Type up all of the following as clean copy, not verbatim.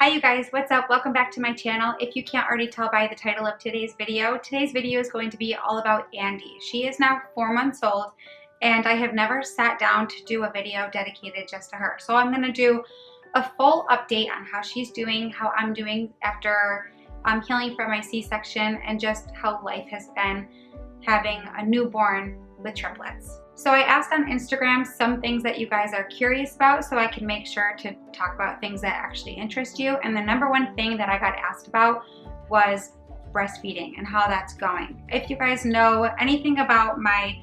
Hi you guys, what's up? Welcome back to my channel. If you can't already tell by the title of today's video is going to be all about Andie. She is now 4 months old and I have never sat down to do a video dedicated just to her. So I'm going to do a full update on how she's doing, how I'm doing after healing from my C-section, and just how life has been having a newborn with triplets. So I asked on Instagram some things that you guys are curious about so I can make sure to talk about things that actually interest you. And the number one thing that I got asked about was breastfeeding and how that's going. If you guys know anything about my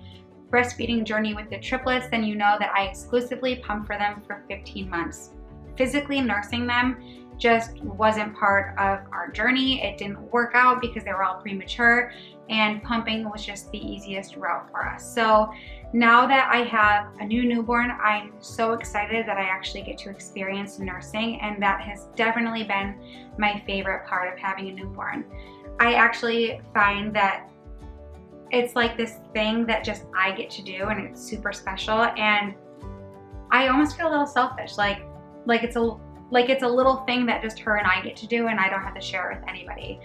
breastfeeding journey with the triplets, then you know that I exclusively pumped for them for 15 months. Physically nursing them just wasn't part of our journey. It didn't work out because they were all premature, and pumping was just the easiest route for us. So now that I have a new newborn, I'm so excited that I actually get to experience nursing, and that has definitely been my favorite part of having a newborn. I actually find that it's like this thing that just I get to do, and it's super special, and I almost feel a little selfish, like it's a little thing that just her and I get to do, and I don't have to share it with anybody.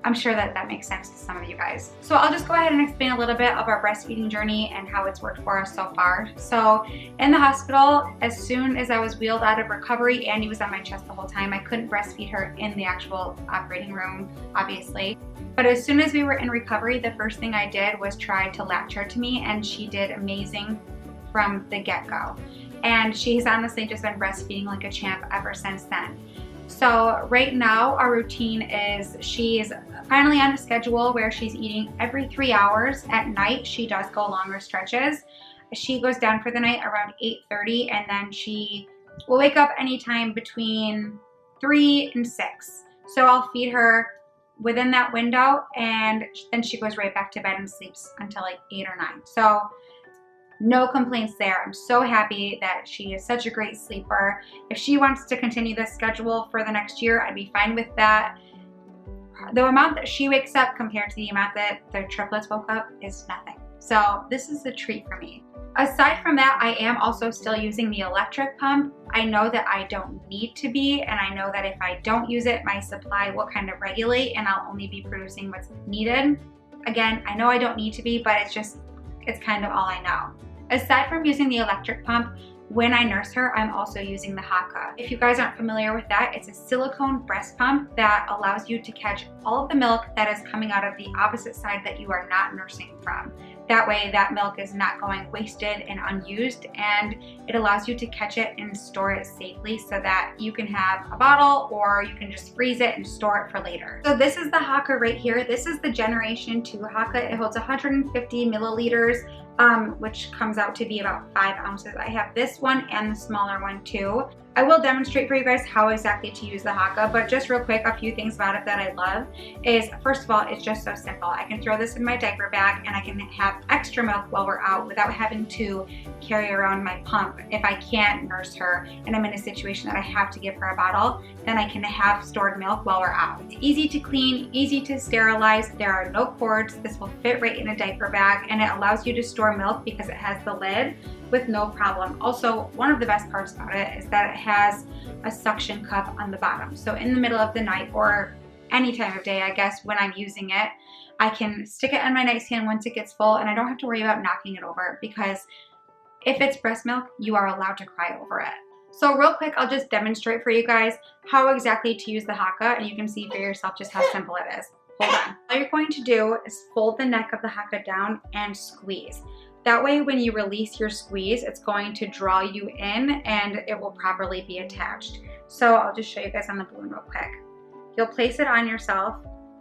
I'm sure that that makes sense to some of you guys. So I'll just go ahead and explain a little bit of our breastfeeding journey and how it's worked for us so far. So in the hospital, as soon as I was wheeled out of recovery, Andie was on my chest the whole time. I couldn't breastfeed her in the actual operating room, obviously. But as soon as we were in recovery, the first thing I did was try to latch her to me, and she did amazing from the get-go. And she's honestly just been breastfeeding like a champ ever since then. So right now our routine is she's finally on a schedule where she's eating every 3 hours. At night she does go longer stretches. She goes down for the night around 8:30, and then she will wake up anytime between 3 and 6. So I'll feed her within that window, and then she goes right back to bed and sleeps until like 8 or 9. So no complaints there. I'm so happy that she is such a great sleeper. If she wants to continue this schedule for the next year, I'd be fine with that. The amount that she wakes up compared to the amount that the triplets woke up is nothing. So this is a treat for me. Aside from that, I am also still using the electric pump. I know that I don't need to be, and I know that if I don't use it, my supply will kind of regulate and I'll only be producing what's needed. Again, I know I don't need to be, but it's kind of all I know. Aside from using the electric pump, when I nurse her, I'm also using the Haakaa. If you guys aren't familiar with that, it's a silicone breast pump that allows you to catch all of the milk that is coming out of the opposite side that you are not nursing from. That way that milk is not going wasted and unused, and it allows you to catch it and store it safely so that you can have a bottle, or you can just freeze it and store it for later. So this is the Haakaa right here. This is the Generation 2 Haakaa. It holds 150 milliliters, which comes out to be about 5 ounces. I have this one and the smaller one too. I will demonstrate for you guys how exactly to use the Haakaa, but just real quick, a few things about it that I love is, first of all, it's just so simple. I can throw this in my diaper bag and I can have extra milk while we're out without having to carry around my pump. If I can't nurse her and I'm in a situation that I have to give her a bottle, then I can have stored milk while we're out. It's easy to clean, easy to sterilize. There are no cords. This will fit right in a diaper bag, and it allows you to store milk because it has the lid with no problem. Also, one of the best parts about it is that it has a suction cup on the bottom. So in the middle of the night, or any time of day, I guess, when I'm using it, I can stick it on my nightstand once it gets full, and I don't have to worry about knocking it over, because if it's breast milk, you are allowed to cry over it. So real quick, I'll just demonstrate for you guys how exactly to use the Haakaa, and you can see for yourself just how simple it is. Hold on. All you're going to do is fold the neck of the Haakaa down and squeeze. That way, when you release your squeeze, it's going to draw you in and it will properly be attached. So I'll just show you guys on the balloon real quick. You'll place it on yourself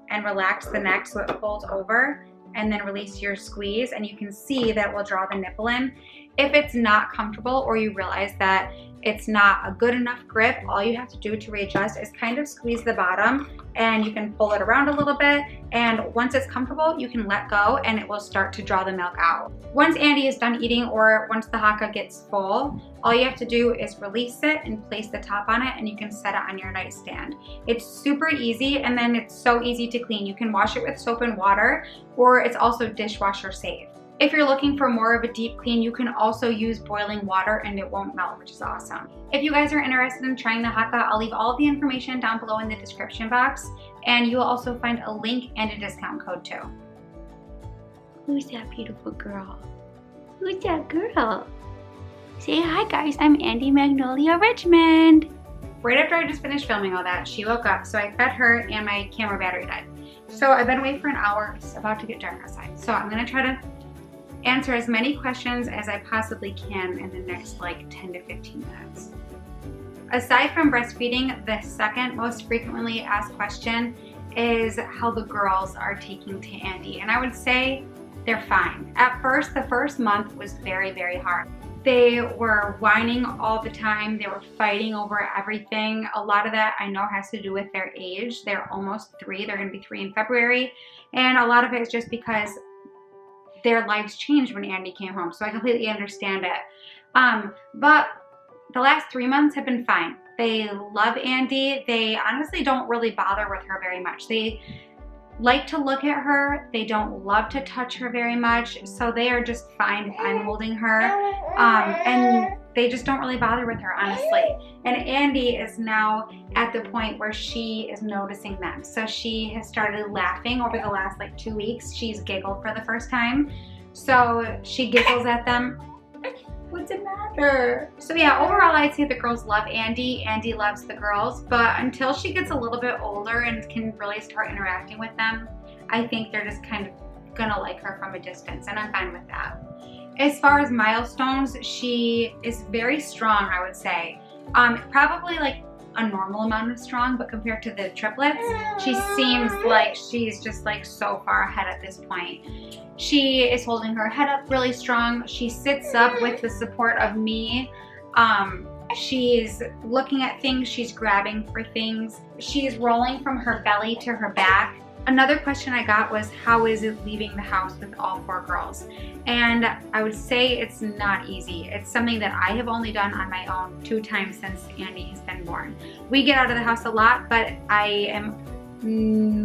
and relax the neck so it folds over, and then release your squeeze, and you can see that it will draw the nipple in. If it's not comfortable, or you realize that it's not a good enough grip, all you have to do to readjust is kind of squeeze the bottom, and you can pull it around a little bit, and once it's comfortable, you can let go and it will start to draw the milk out. Once Andie is done eating, or once the Haakaa gets full, all you have to do is release it and place the top on it, and you can set it on your nightstand. It's super easy, and then it's so easy to clean. You can wash it with soap and water, or it's also dishwasher safe. If you're looking for more of a deep clean, you can also use boiling water and it won't melt, which is awesome. If you guys are interested in trying the Haakaa, I'll leave all of the information down below in the description box, and you will also find a link and a discount code too. Who's that beautiful girl? Who's that girl? Say hi guys, I'm Andie Magnolia Richmond. Right after I just finished filming all that, she woke up, so I fed her and my camera battery died. So I've been away for an hour. It's about to get dark outside. So I'm gonna try to answer as many questions as I possibly can in the next like 10 to 15 minutes. Aside from breastfeeding, the second most frequently asked question is how the girls are taking to Andie. And I would say they're fine. At first, the first month was very, very hard. They were whining all the time. They were fighting over everything. A lot of that I know has to do with their age. They're almost 3. They're gonna be 3 in February. And a lot of it is just because their lives changed when Andie came home. So I completely understand it. But the last 3 months have been fine. They love Andie. They honestly don't really bother with her very much. They like to look at her. They don't love to touch her very much. So they are just fine if I'm holding her. And they just don't really bother with her, honestly. And Andie is now at the point where she is noticing them. So she has started laughing over the last like 2 weeks. She's giggled for the first time. So she giggles at them. What's the matter? So yeah, overall I'd say the girls love Andie. Andie loves the girls, but until she gets a little bit older and can really start interacting with them, I think they're just kind of gonna like her from a distance, and I'm fine with that. As far as Milestones, she is very strong, I would say. Probably like a normal amount of strong, but compared to the triplets, she seems like she's just like so far ahead at this point. She is holding her head up really strong. She sits up with the support of me. She's looking at things, she's grabbing for things. She's rolling from her belly to her back. Another question I got was, how is it leaving the house with all 4 girls? And I would say it's not easy. It's something that I have only done on my own 2 times since Andie has been born. We get out of the house a lot, but I am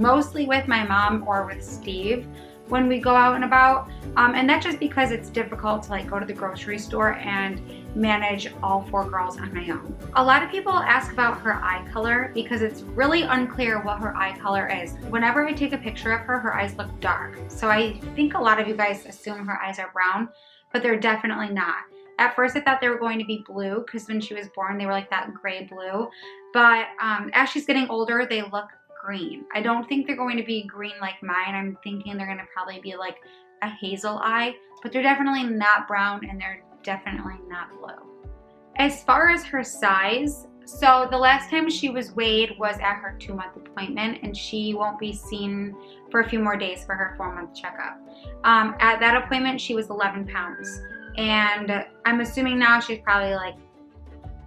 mostly with my mom or with Steve when we go out and about. And that's just because it's difficult to like go to the grocery store and manage all 4 girls on my own. A lot of people ask about her eye color because it's really unclear what her eye color is. Whenever I take a picture of her, her eyes look dark. So I think a lot of you guys assume her eyes are brown, but they're definitely not. At first I thought they were going to be blue because when she was born they were like that gray blue. But as she's getting older, they look green. I don't think they're going to be green like mine. I'm thinking they're going to probably be like a hazel eye, but they're definitely not brown and they're definitely not blue. As far as her size, so the last time she was weighed was at her 2-month appointment, and she won't be seen for a few more days for her 4-month checkup. At that appointment, she was 11 pounds, and I'm assuming now she's probably like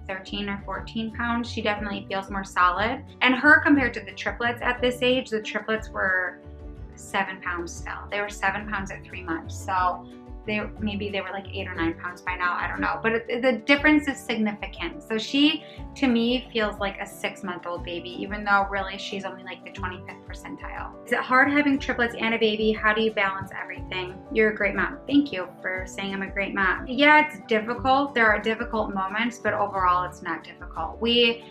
13 or 14 pounds. She definitely feels more solid. And her compared to the triplets at this age, the triplets were 7 pounds still. They were 7 pounds at 3 months. So maybe they were like 8 or 9 pounds by now, I don't know. But the difference is significant. So she, to me, feels like a 6-month-old baby, even though really she's only like the 25th percentile. Is it hard having triplets and a baby? How do you balance everything? You're a great mom. Thank you for saying I'm a great mom. Yeah, it's difficult. There are difficult moments, but overall it's not difficult. We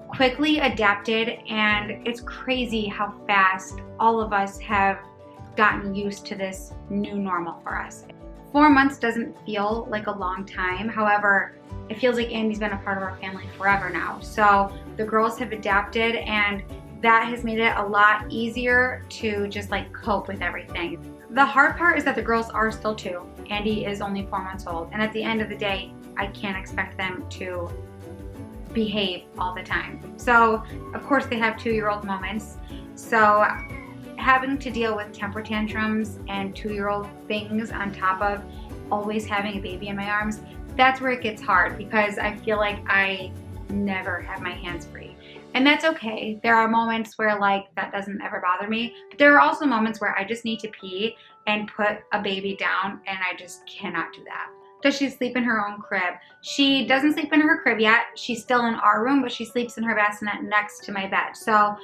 quickly adapted, and it's crazy how fast all of us have gotten used to this new normal for us. 4 months doesn't feel like a long time. However, it feels like Andie's been a part of our family forever now. So the girls have adapted, and that has made it a lot easier to just like cope with everything. The hard part is that the girls are still 2. Andie is only 4 months old. And at the end of the day, I can't expect them to behave all the time. So of course they have 2-year-old moments. So having to deal with temper tantrums and 2-year-old things on top of always having a baby in my arms, that's where it gets hard, because I feel like I never have my hands free. And that's okay. There are moments where like that doesn't ever bother me, but there are also moments where I just need to pee and put a baby down, and I just cannot do that. Does she sleep in her own crib? She doesn't sleep in her crib yet. She's still in our room, but she sleeps in her bassinet next to my bed. So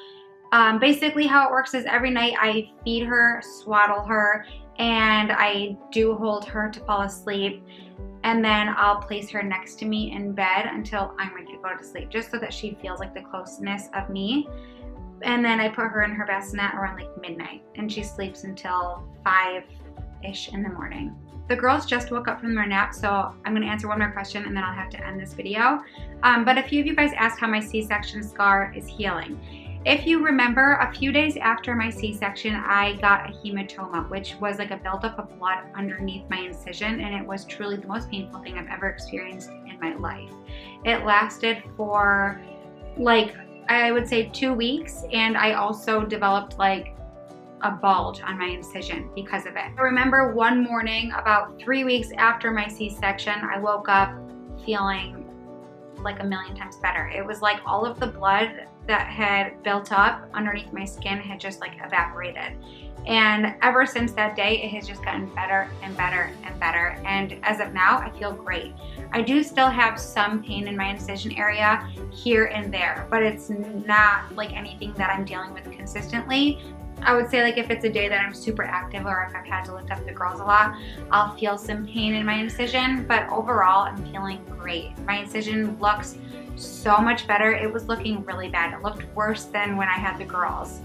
basically how it works is every night I feed her, swaddle her, and I do hold her to fall asleep, and then I'll place her next to me in bed until I'm ready to go to sleep, just so that she feels like the closeness of me. And then I put her in her bassinet around like midnight, and she sleeps until 5-ish in the morning. The girls just woke up from their nap, so I'm gonna answer one more question and then I'll have to end this video. But a few of you guys asked how my C-section scar is healing. If you remember, a few days after my C-section, I got a hematoma, which was like a buildup of blood underneath my incision, and it was truly the most painful thing I've ever experienced in my life. It lasted for like, I would say 2 weeks, and I also developed like a bulge on my incision because of it. I remember one morning about 3 weeks after my C-section, I woke up feeling like a million times better. It was like all of the blood that had built up underneath my skin had just like evaporated. And ever since that day, it has just gotten better and better and better. And as of now, I feel great. I do still have some pain in my incision area here and there, but it's not like anything that I'm dealing with consistently. I would say like if it's a day that I'm super active or if I've had to lift up the girls a lot, I'll feel some pain in my incision, but overall I'm feeling great. My incision looks so much better. It was looking really bad. It looked worse than when I had the girls.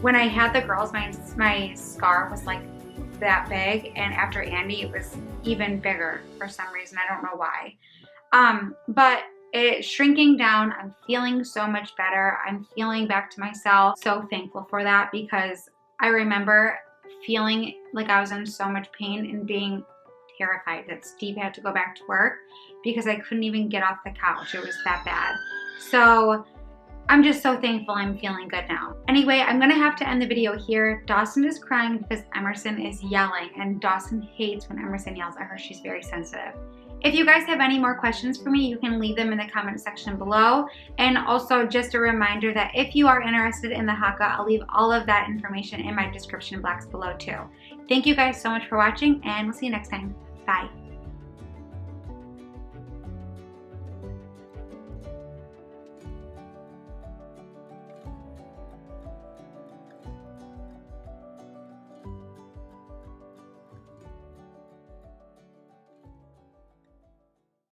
When I had the girls, my scar was like that big, and after Andie, it was even bigger for some reason. I don't know why. But it's shrinking down. I'm feeling so much better. I'm feeling back to myself. So thankful for that, because I remember feeling like I was in so much pain and being terrified that Steve had to go back to work because I couldn't even get off the couch. It was that bad. So I'm just so thankful I'm feeling good now. Anyway, I'm gonna have to end the video here. Dawson is crying because Emerson is yelling, and Dawson hates when Emerson yells at her. She's very sensitive. If you guys have any more questions for me, you can leave them in the comment section below. And also just a reminder that if you are interested in the Haakaa, I'll leave all of that information in my description box below too. Thank you guys so much for watching, and we'll see you next time. Bye.